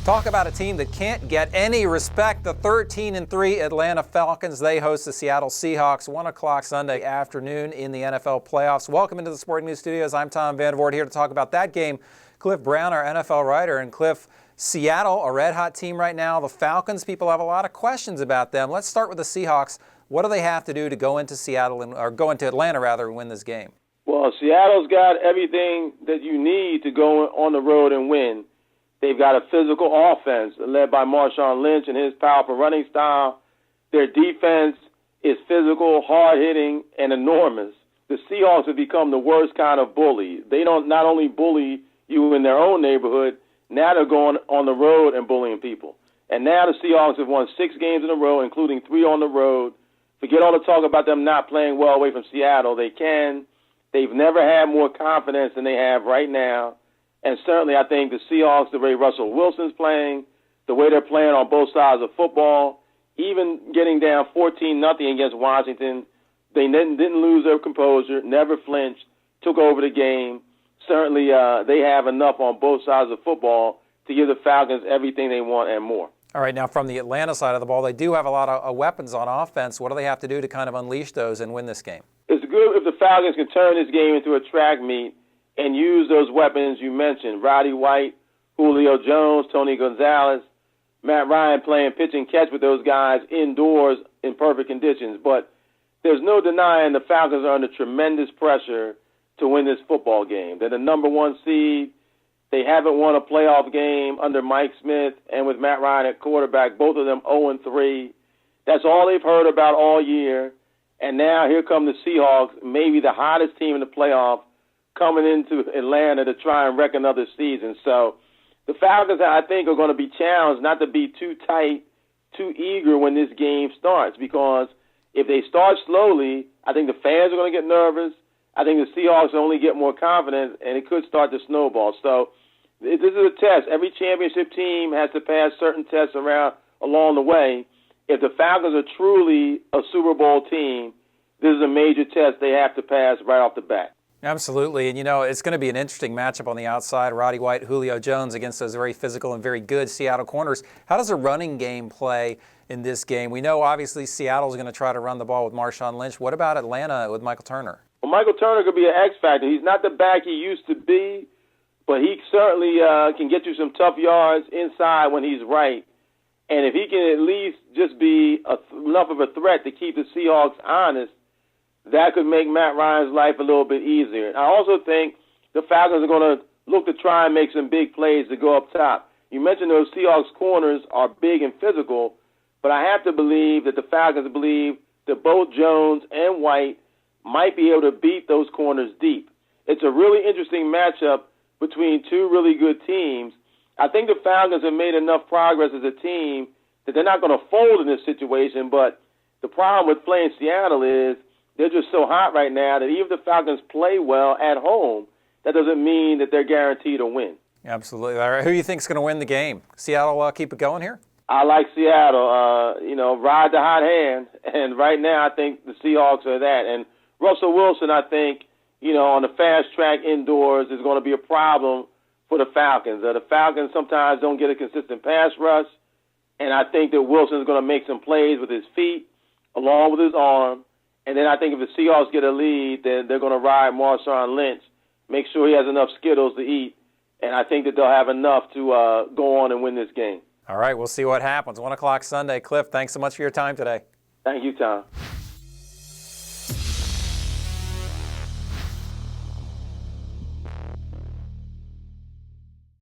Talk about a team that can't get any respect. The 13-3 Atlanta Falcons. They host the Seattle Seahawks, 1 o'clock Sunday afternoon in the NFL playoffs. Welcome into the Sporting News Studios. I'm Tom Vandervoort here to talk about that game. Cliff Brown, our NFL writer. And Cliff, Seattle, a red-hot team right now. The Falcons, people have a lot of questions about them. Let's start with the Seahawks. What do they have to do to go into go into Atlanta rather and win this game? Well, Seattle's got everything that you need to go on the road and win. They've got a physical offense led by Marshawn Lynch and his powerful running style. Their defense is physical, hard-hitting, and enormous. The Seahawks have become the worst kind of bully. They don't not only bully you in their own neighborhood, now they're going on the road and bullying people. And now the Seahawks have won 6 games in a row, including 3 on the road. Forget all the talk about them not playing well away from Seattle. They can. They've never had more confidence than they have right now. And certainly I think the Seahawks, the way Russell Wilson's playing, the way they're playing on both sides of football, even getting down 14-0 against Washington, they didn't lose their composure, never flinched, took over the game. Certainly they have enough on both sides of football to give the Falcons everything they want and more. All right, now from the Atlanta side of the ball, they do have a lot of weapons on offense. What do they have to do to kind of unleash those and win this game? It's good if the Falcons can turn this game into a track meet and use those weapons you mentioned, Roddy White, Julio Jones, Tony Gonzalez, Matt Ryan playing pitch and catch with those guys indoors in perfect conditions. But there's no denying the Falcons are under tremendous pressure to win this football game. They're the number 1 seed. They haven't won a playoff game under Mike Smith and with Matt Ryan at quarterback, both of them 0-3. That's all they've heard about all year. And now here come the Seahawks, maybe the hottest team in the playoff, coming into Atlanta to try and wreck another season. So the Falcons, I think, are going to be challenged not to be too tight, too eager when this game starts, because if they start slowly, I think the fans are going to get nervous. I think the Seahawks only get more confident, and it could start to snowball. So this is a test. Every championship team has to pass certain tests along the way. If the Falcons are truly a Super Bowl team, this is a major test they have to pass right off the bat. Absolutely, and it's going to be an interesting matchup on the outside. Roddy White, Julio Jones against those very physical and very good Seattle corners. How does a running game play in this game? We know obviously Seattle's going to try to run the ball with Marshawn Lynch. What about Atlanta with Michael Turner? Well, Michael Turner could be an X factor. He's not the back he used to be, but he certainly can get you some tough yards inside when he's right. And if he can at least just be enough of a threat to keep the Seahawks honest, that could make Matt Ryan's life a little bit easier. I also think the Falcons are going to look to try and make some big plays to go up top. You mentioned those Seahawks corners are big and physical, but I have to believe that the Falcons believe that both Jones and White might be able to beat those corners deep. It's a really interesting matchup between 2 really good teams. I think the Falcons have made enough progress as a team that they're not going to fold in this situation, but the problem with playing Seattle is they're just so hot right now that even if the Falcons play well at home, that doesn't mean that they're guaranteed to win. Absolutely. All right. Who do you think is going to win the game? Seattle keep it going here? I like Seattle. Ride the hot hand. And right now I think the Seahawks are that. And Russell Wilson, I think, on the fast track indoors is going to be a problem for the Falcons. The Falcons sometimes don't get a consistent pass rush, and I think that Wilson's going to make some plays with his feet along with his arm. And then I think if the Seahawks get a lead, then they're going to ride Marshawn Lynch, make sure he has enough Skittles to eat, and I think that they'll have enough to go on and win this game. All right, we'll see what happens. 1 o'clock Sunday. Cliff, thanks so much for your time today. Thank you, Tom.